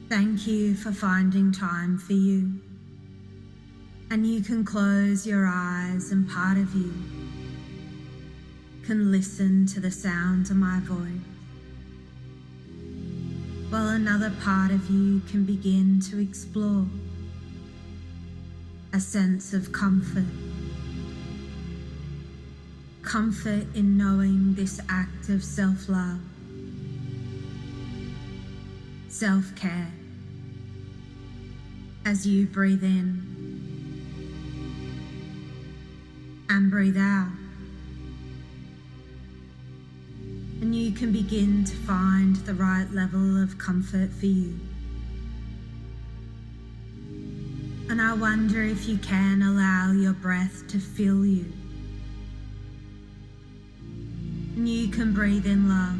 Thank you for finding time for you. And you can close your eyes, and part of you can listen to the sound of my voice, while another part of you can begin to explore a sense of comfort. Comfort in knowing this act of self-love, self-care, as you breathe in and breathe out. And you can begin to find the right level of comfort for you. And I wonder if you can allow your breath to fill you. And you can breathe in love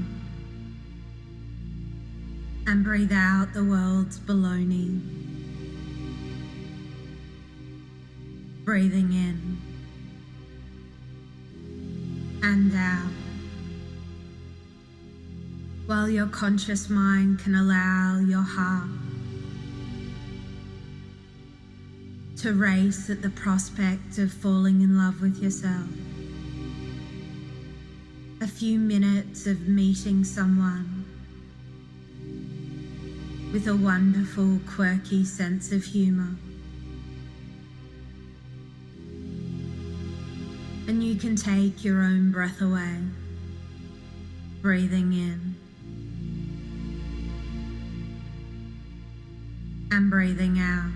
and breathe out the world's baloney. Breathing in and out, while your conscious mind can allow your heart to race at the prospect of falling in love with yourself. A few minutes of meeting someone with a wonderful, quirky sense of humor. And you can take your own breath away, breathing in and breathing out,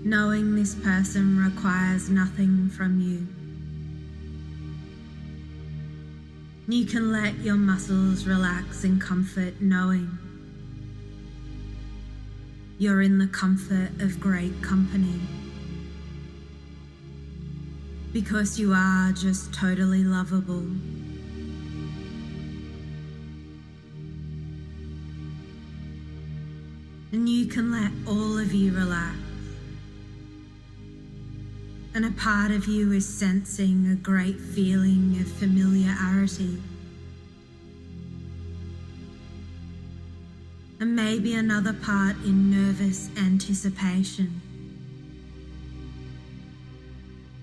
knowing this person requires nothing from you. You can let your muscles relax in comfort, knowing you're in the comfort of great company, because you are just totally lovable. And you can let all of you relax. And a part of you is sensing a great feeling of familiarity. And maybe another part in nervous anticipation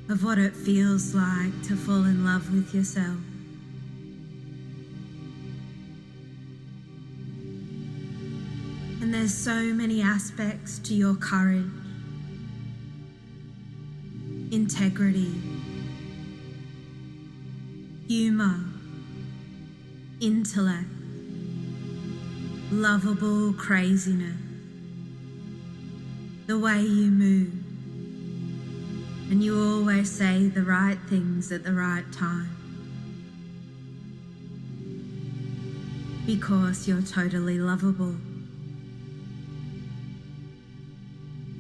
of what it feels like to fall in love with yourself. And there's so many aspects to your courage, integrity, humor, intellect, lovable craziness, the way you move, and you always say the right things at the right time, because you're totally lovable.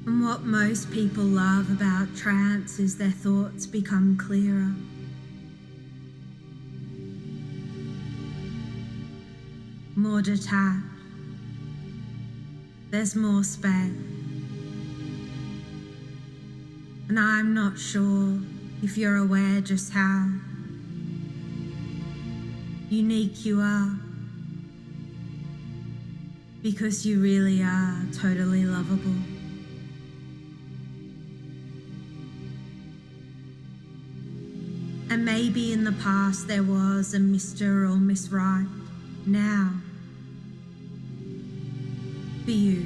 And what most people love about trance is their thoughts become clearer. More detached. There's more space. And I'm not sure if you're aware just how unique you are, because you really are totally lovable. And maybe in the past there was a Mr. or Miss Right. Now, for you,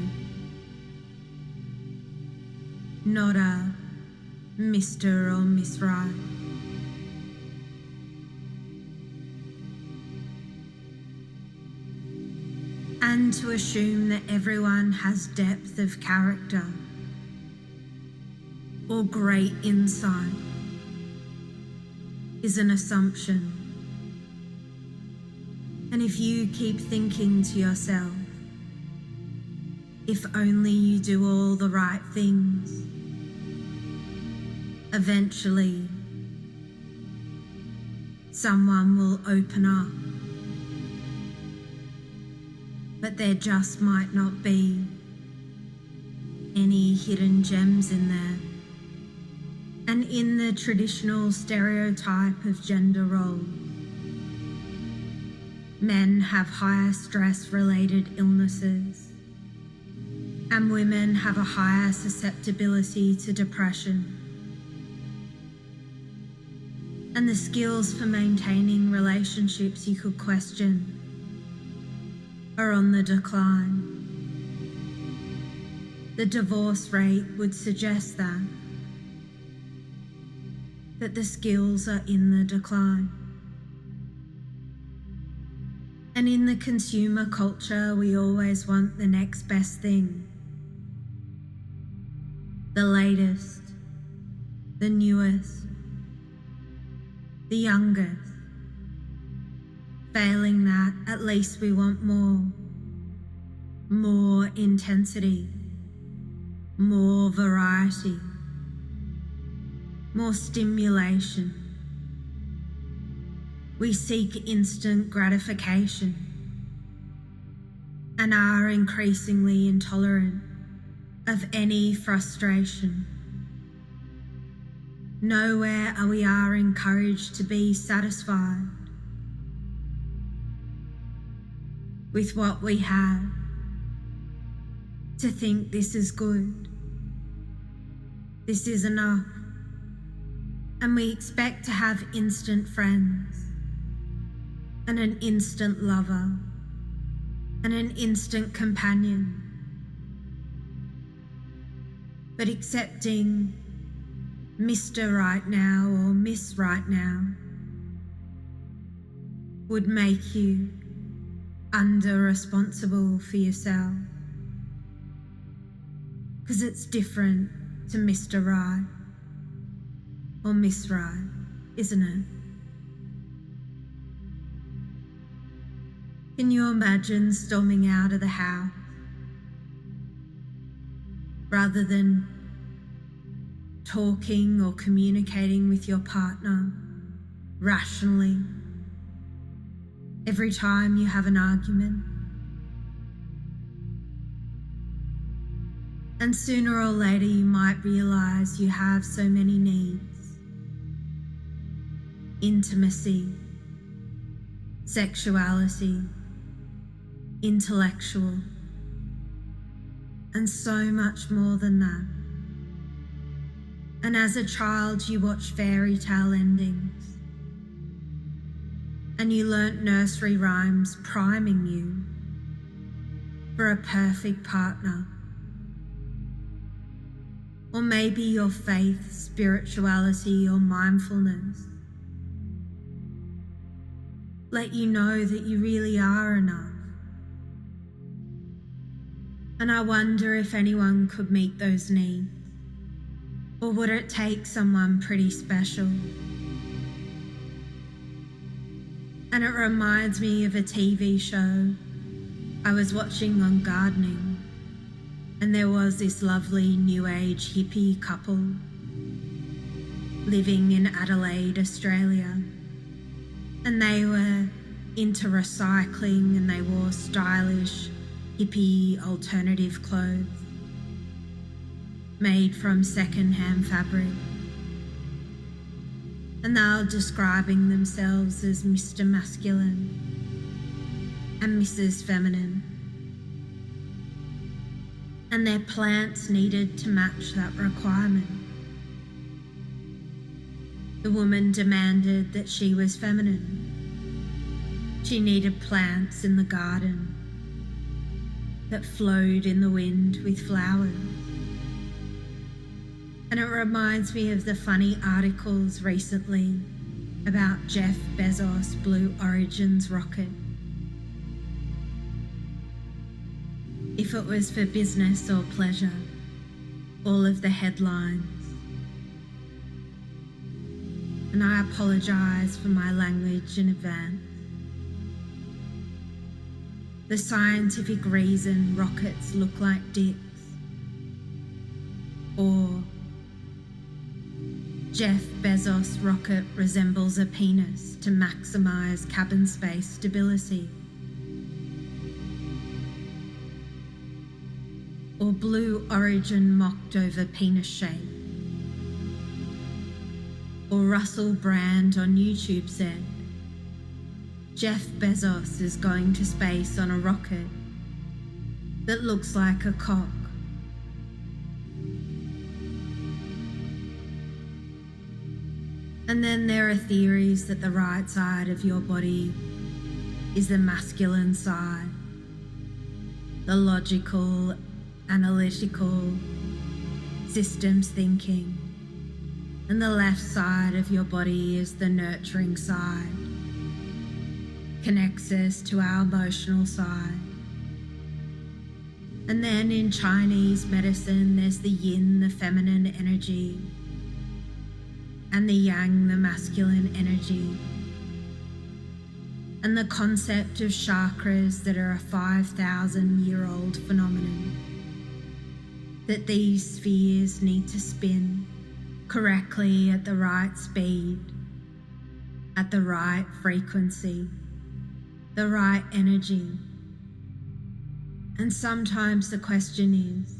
not a Mr. or Miss Right. And to assume that everyone has depth of character or great insight is an assumption. And if you keep thinking to yourself, if only you do all the right things, eventually someone will open up. But there just might not be any hidden gems in there. And in the traditional stereotype of gender roles, men have higher stress-related illnesses and women have a higher susceptibility to depression. And the skills for maintaining relationships you could question are on the decline. The divorce rate would suggest that the skills are in the decline. And in the consumer culture, we always want the next best thing, the latest, the newest, the youngest. Failing that, at least we want more intensity, more variety, more stimulation. We seek instant gratification and are increasingly intolerant of any frustration. Nowhere are we encouraged to be satisfied with what we have, to think this is good, this is enough. And we expect to have instant friends and an instant lover and an instant companion. But accepting Mr. Right Now or Miss Right Now would make you under-responsible for yourself, because it's different to Mr. Right or Miss Right, isn't it? Can you imagine storming out of the house rather than talking or communicating with your partner rationally every time you have an argument? And sooner or later you might realize you have so many needs: intimacy, sexuality, intellectual, and so much more than that. And as a child, you watch fairy tale endings, and you learnt nursery rhymes priming you for a perfect partner. Or maybe your faith, spirituality, or mindfulness let you know that you really are enough. And I wonder if anyone could meet those needs, or would it take someone pretty special? And it reminds me of a TV show I was watching on gardening, and there was this lovely new age hippie couple living in Adelaide, Australia, and they were into recycling, and they wore stylish hippie alternative clothes made from second-hand fabric, and they were describing themselves as Mr. Masculine and Mrs. Feminine, and their plants needed to match that requirement. The woman demanded that she was feminine. She needed plants in the garden that flowed in the wind with flowers. And it reminds me of the funny articles recently about Jeff Bezos' Blue Origin's rocket. If it was for business or pleasure, all of the headlines. And I apologise for my language in advance. The scientific reason rockets look like dicks, or Jeff Bezos' rocket resembles a penis to maximise cabin space stability, or Blue Origin mocked over penis shape, or Russell Brand on YouTube said, Jeff Bezos is going to space on a rocket that looks like a cock And then there are theories that the right side of your body is the masculine side, the logical, analytical, systems thinking, and the left side of your body is the nurturing side, connects us to our emotional side. And then in Chinese medicine, there's the yin, the feminine energy, and the yang, the masculine energy. And the concept of chakras that are a 5,000-year-old phenomenon, that these spheres need to spin correctly at the right speed, at the right frequency, the right energy. And sometimes the question is,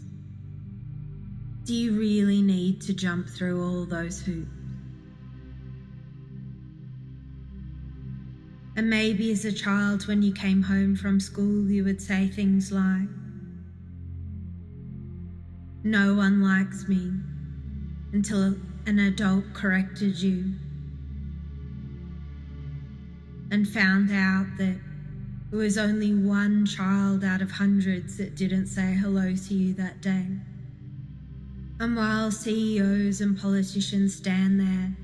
do you really need to jump through all those hoops? And maybe as a child, when you came home from school, you would say things like, "No one likes me," until an adult corrected you and found out that it was only one child out of hundreds that didn't say hello to you that day. And while CEOs and politicians stand there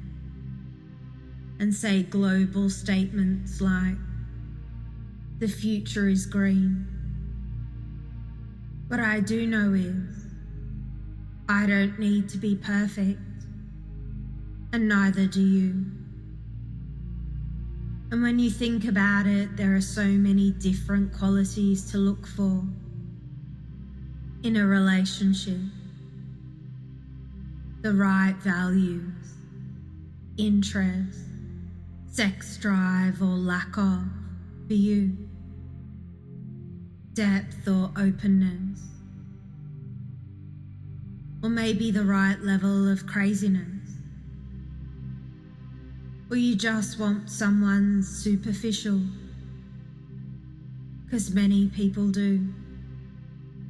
and say global statements like, "The future is green," what I do know is, I don't need to be perfect, and neither do you. And when you think about it, there are so many different qualities to look for in a relationship. The right values, interests, sex drive or lack of for you, depth or openness, or maybe the right level of craziness. Or you just want someone superficial, because many people do.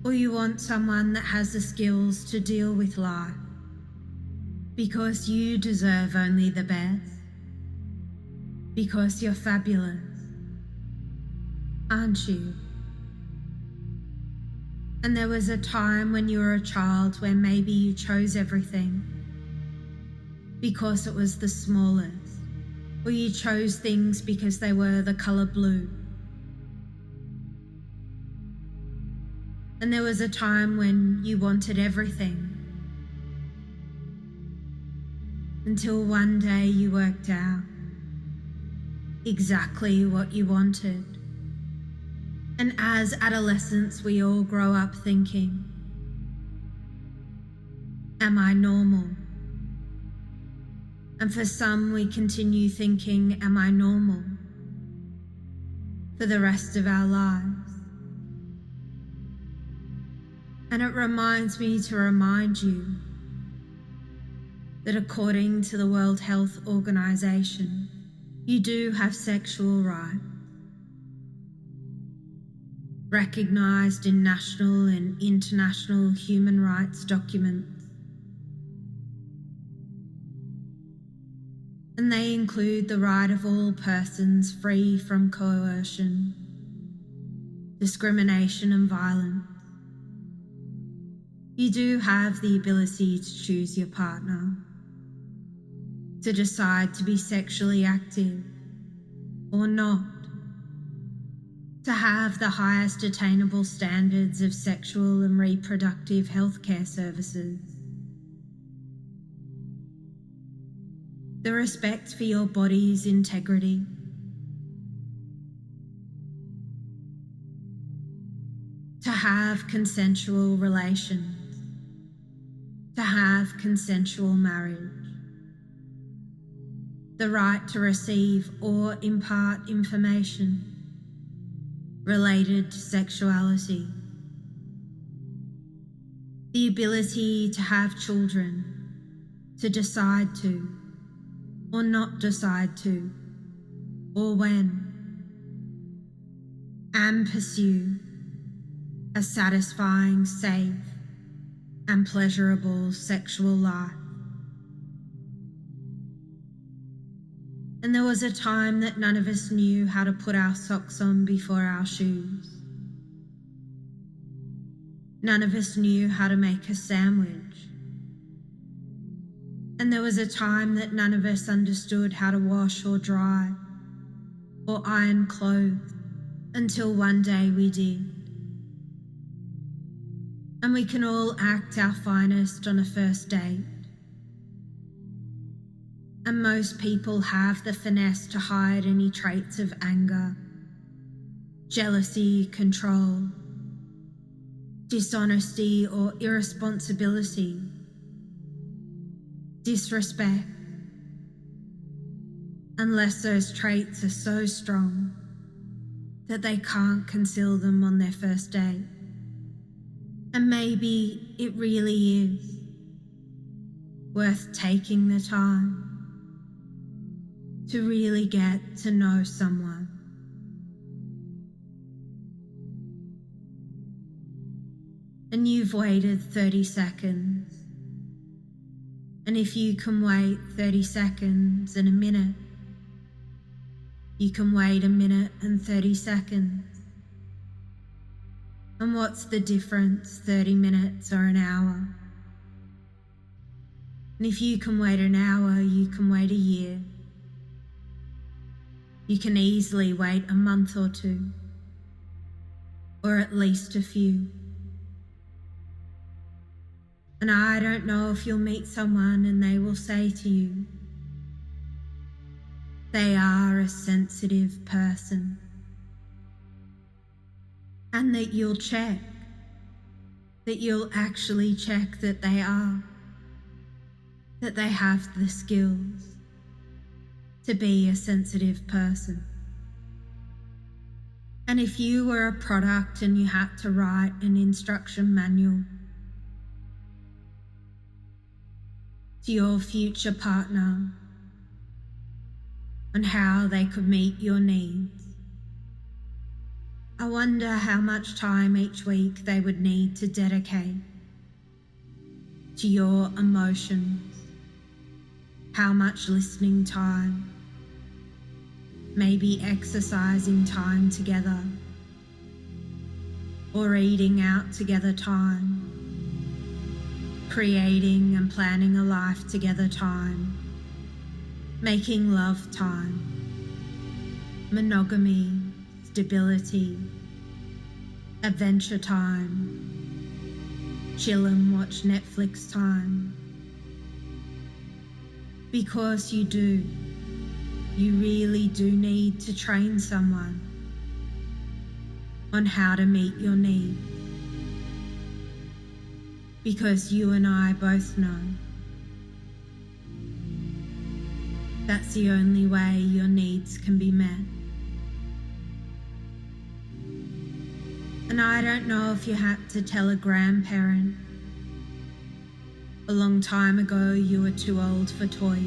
Or you want someone that has the skills to deal with life, because you deserve only the best, because you're fabulous, aren't you? And there was a time when you were a child where maybe you chose everything because it was the smallest, or you chose things because they were the color blue. And there was a time when you wanted everything, until one day you worked out exactly what you wanted. And as adolescents, we all grow up thinking, am I normal? And for some, we continue thinking, am I normal? For the rest of our lives. And it reminds me to remind you that according to the World Health Organization, you do have sexual rights, recognized in national and international human rights documents. And they include the right of all persons free from coercion, discrimination and violence. You do have the ability to choose your partner, to decide to be sexually active or not, to have the highest attainable standards of sexual and reproductive healthcare services, the respect for your body's integrity, to have consensual relations, to have consensual marriage, the right to receive or impart information related to sexuality, the ability to have children, to decide to, or not decide to, or when, and pursue a satisfying, safe, and pleasurable sexual life. And there was a time that none of us knew how to put our socks on before our shoes. None of us knew how to make a sandwich. And there was a time that none of us understood how to wash or dry or iron clothes until one day we did. And we can all act our finest on a first date. And most people have the finesse to hide any traits of anger, jealousy, control, dishonesty or irresponsibility, disrespect, unless those traits are so strong that they can't conceal them on their first date. And maybe it really is worth taking the time to really get to know someone. And you've waited 30 seconds. And if you can wait 30 seconds and a minute, you can wait a minute and 30 seconds. And what's the difference, 30 minutes or an hour? And if you can wait an hour, you can wait a year. You can easily wait a month or two, or at least a few. And I don't know if you'll meet someone and they will say to you, they are a sensitive person. And that you'll check, that you'll actually check that they are, that they have the skills to be a sensitive person. And if you were a product and you had to write an instruction manual to your future partner on how they could meet your needs, I wonder how much time each week they would need to dedicate to your emotions, how much listening time, maybe exercising time together, or eating out together time, creating and planning a life together time, making love time, monogamy, stability, adventure time, chill and watch Netflix time. Because you really do need to train someone on how to meet your needs. Because you and I both know that's the only way your needs can be met. And I don't know if you had to tell a grandparent a long time ago you were too old for toys,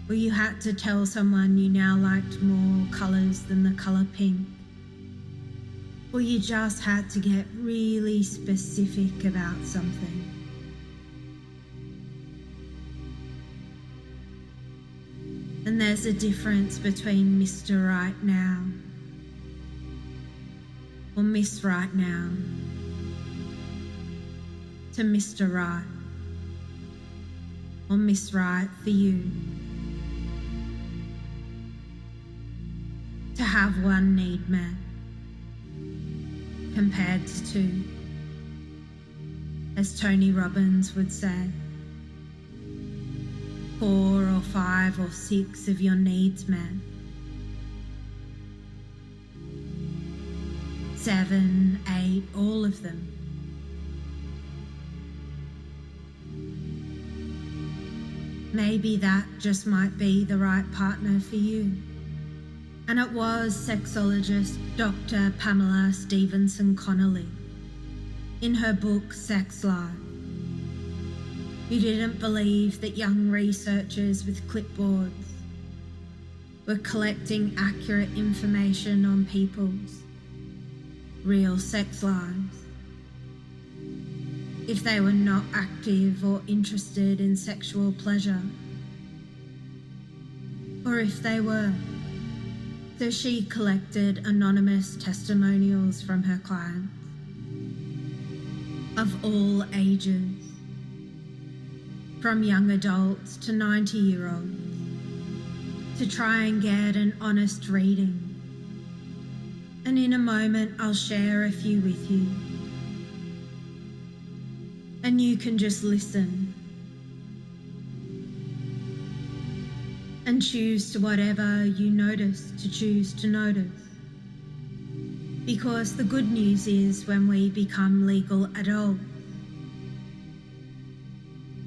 or you had to tell someone you now liked more colours than the colour pink, or you just had to get really specific about something. And there's a difference between Mr. Right Now or Miss Right Now to Mr. Right or Miss Right for you. To have one need met compared to two, as Tony Robbins would say. 4 or 5 or 6 of your needs met. 7, 8, all of them. Maybe that just might be the right partner for you. And it was sexologist Dr. Pamela Stevenson Connolly in her book Sex Life, who didn't believe that young researchers with clipboards were collecting accurate information on people's real sex lives if they were not active or interested in sexual pleasure or if they were. So she collected anonymous testimonials from her clients of all ages, from young adults to 90-year-olds, to try and get an honest reading. And in a moment, I'll share a few with you. And you can just listen and choose to whatever you notice to choose to notice. Because the good news is, when we become legal adults,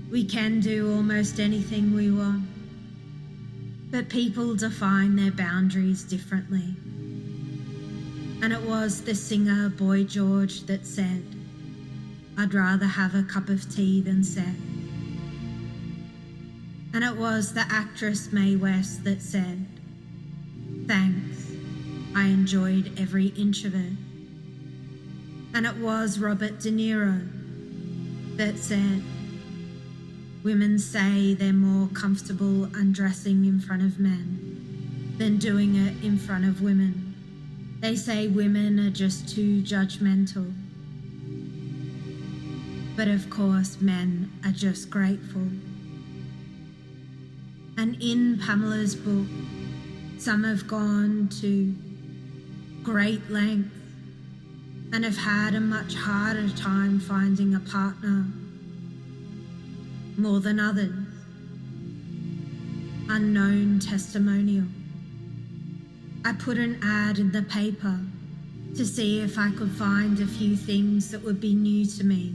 we can do almost anything we want. But people define their boundaries differently. And it was the singer Boy George that said, "I'd rather have a cup of tea than sex." And it was the actress Mae West that said, "Thanks, I enjoyed every inch of it." And it was Robert De Niro that said, "Women say they're more comfortable undressing in front of men than doing it in front of women. They say women are just too judgmental. But of course, men are just grateful." And in Pamela's book, some have gone to great lengths and have had a much harder time finding a partner, more than others. Unknown testimonial. I put an ad in the paper to see if I could find a few things that would be new to me.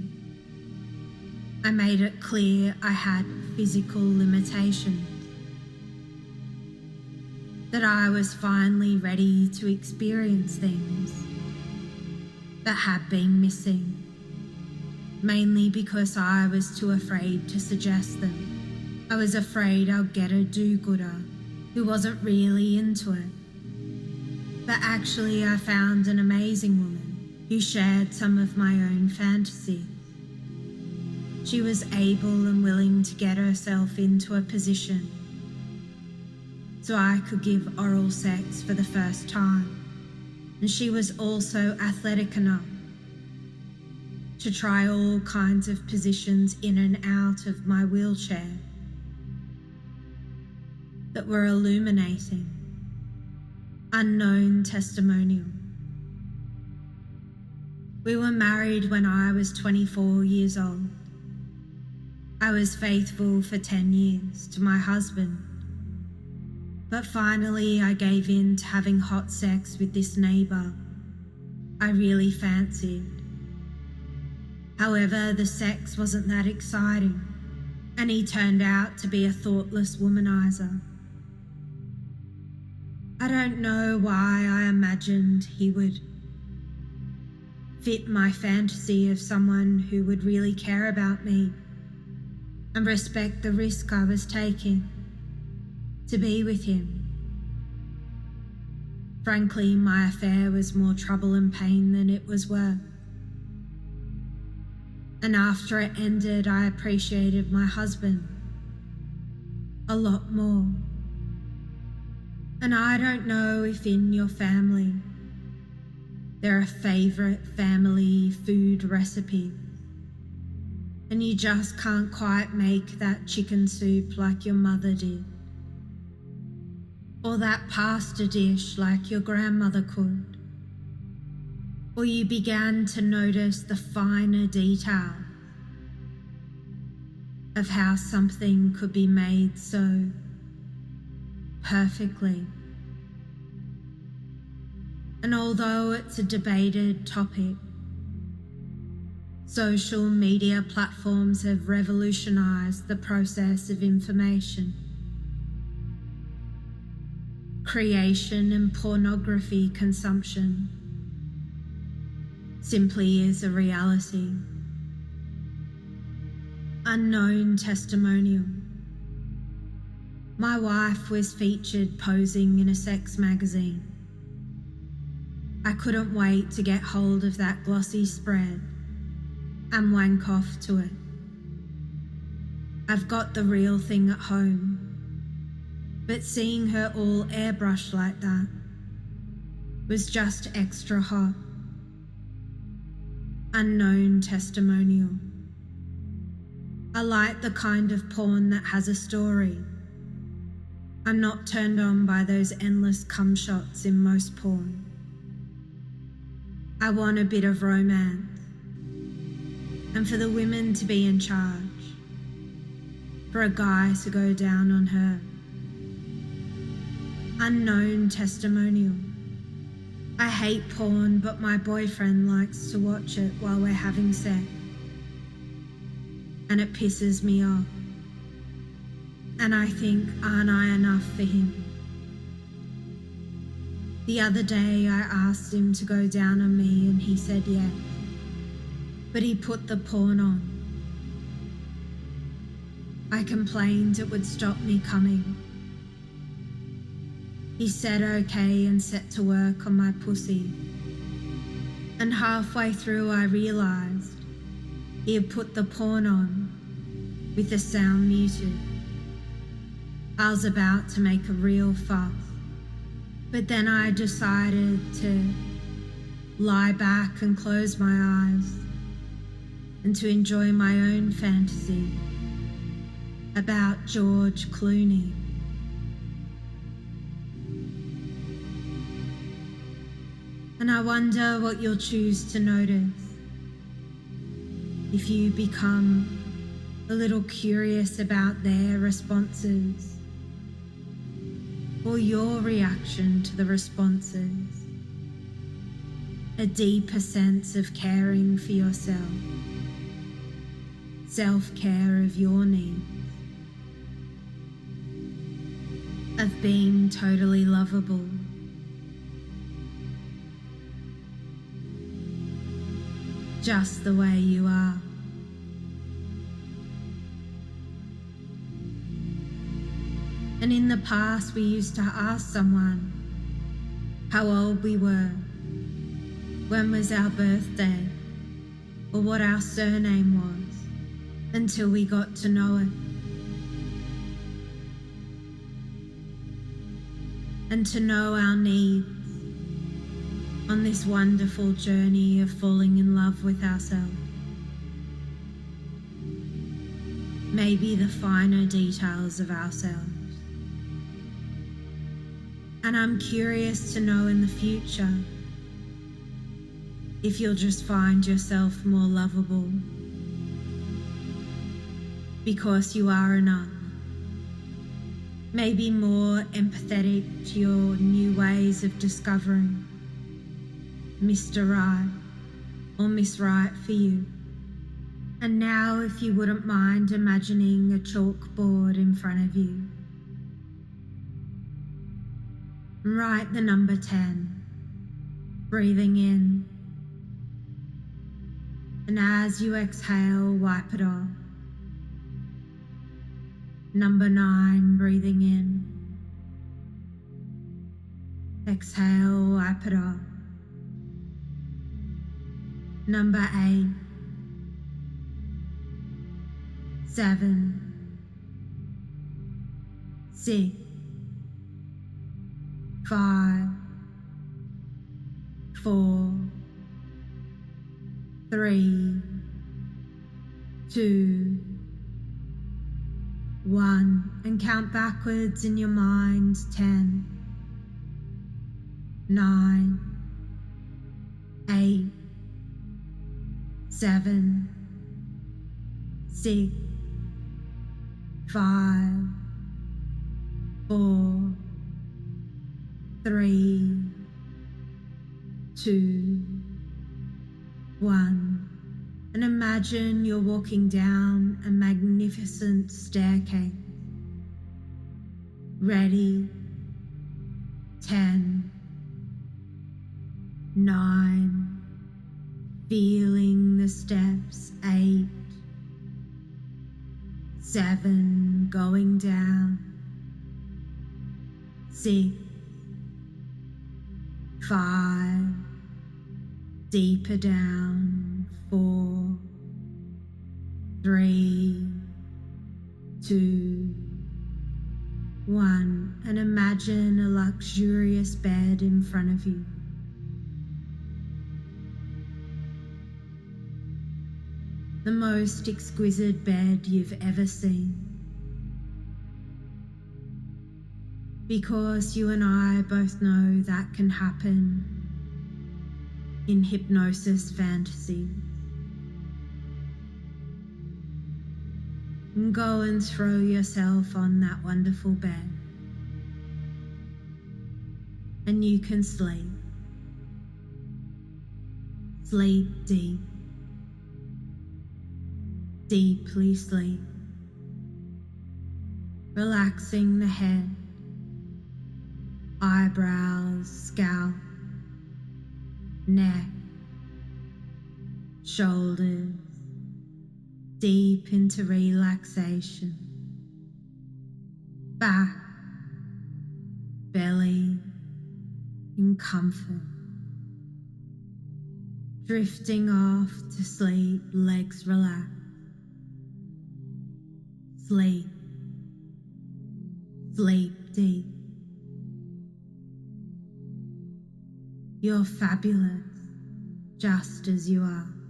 I made it clear I had physical limitations, that I was finally ready to experience things that had been missing, mainly because I was too afraid to suggest them. I was afraid I'd get a do-gooder who wasn't really into it. But actually, I found an amazing woman who shared some of my own fantasies. She was able and willing to get herself into a position so I could give oral sex for the first time. And she was also athletic enough to try all kinds of positions in and out of my wheelchair that were illuminating. Unknown testimonial. We were married when I was 24 years old. I was faithful for 10 years to my husband. But finally, I gave in to having hot sex with this neighbour I really fancied. However, the sex wasn't that exciting, and he turned out to be a thoughtless womanizer. I don't know why I imagined he would fit my fantasy of someone who would really care about me and respect the risk I was taking to be with him. Frankly, my affair was more trouble and pain than it was worth. And after it ended, I appreciated my husband a lot more. And I don't know if in your family there are favourite family food recipes and you just can't quite make that chicken soup like your mother did, or that pasta dish like your grandmother could, or you began to notice the finer details of how something could be made so perfectly. And although it's a debated topic, social media platforms have revolutionized the process of information creation, and pornography consumption simply is a reality. Unknown testimonial. My wife was featured posing in a sex magazine. I couldn't wait to get hold of that glossy spread and wank off to it. I've got the real thing at home, but seeing her all airbrushed like that was just extra hot. Unknown testimonial. I like the kind of porn that has a story. I'm not turned on by those endless cum shots in most porn. I want a bit of romance, and for the women to be in charge, for a guy to go down on her. Unknown testimonial. I hate porn, but my boyfriend likes to watch it while we're having sex, and it pisses me off. And I think, aren't I enough for him? The other day I asked him to go down on me and he said yes, but he put the porn on. I complained it would stop me coming. He said okay and set to work on my pussy, and halfway through I realised he had put the porn on with the sound muted. I was about to make a real fuss, but then I decided to lie back and close my eyes and to enjoy my own fantasy about George Clooney. And I wonder what you'll choose to notice if you become a little curious about their responses or your reaction to the responses. A deeper sense of caring for yourself, self-care of your needs, of being totally lovable. Just the way you are. And in the past, we used to ask someone how old we were, when was our birthday, or what our surname was, until we got to know it. And to know our needs on this wonderful journey of falling in love with ourselves. Maybe the finer details of ourselves. And I'm curious to know in the future if you'll just find yourself more lovable because you are enough. Maybe more empathetic to your new ways of discovering Mr. Right or Miss Right for you. And now, if you wouldn't mind imagining a chalkboard in front of you, write the number 10, breathing in, and as you exhale, wipe it off. Number 9, breathing in, exhale, wipe it off. Number 8, 7, 6, 5, 4, 3, 2, 1, and count backwards in your mind. 10, 9, 8, 7, 6, 5, 4, 3, 2, 1. And imagine you're walking down a magnificent staircase. Ready? 10, 9, feeling the steps. 8, 7, going down. 6, 5, deeper down. 4, 3, 2, 1. And imagine a luxurious bed in front of you. The most exquisite bed you've ever seen. Because you and I both know that can happen in hypnosis fantasies. And go and throw yourself on that wonderful bed. And you can sleep. Sleep deep. Deeply sleep. Relaxing the head, eyebrows, scalp, neck, shoulders, deep into relaxation, back, belly, in comfort, drifting off to sleep, legs relaxed, sleep, sleep deep. You're fabulous, just as you are.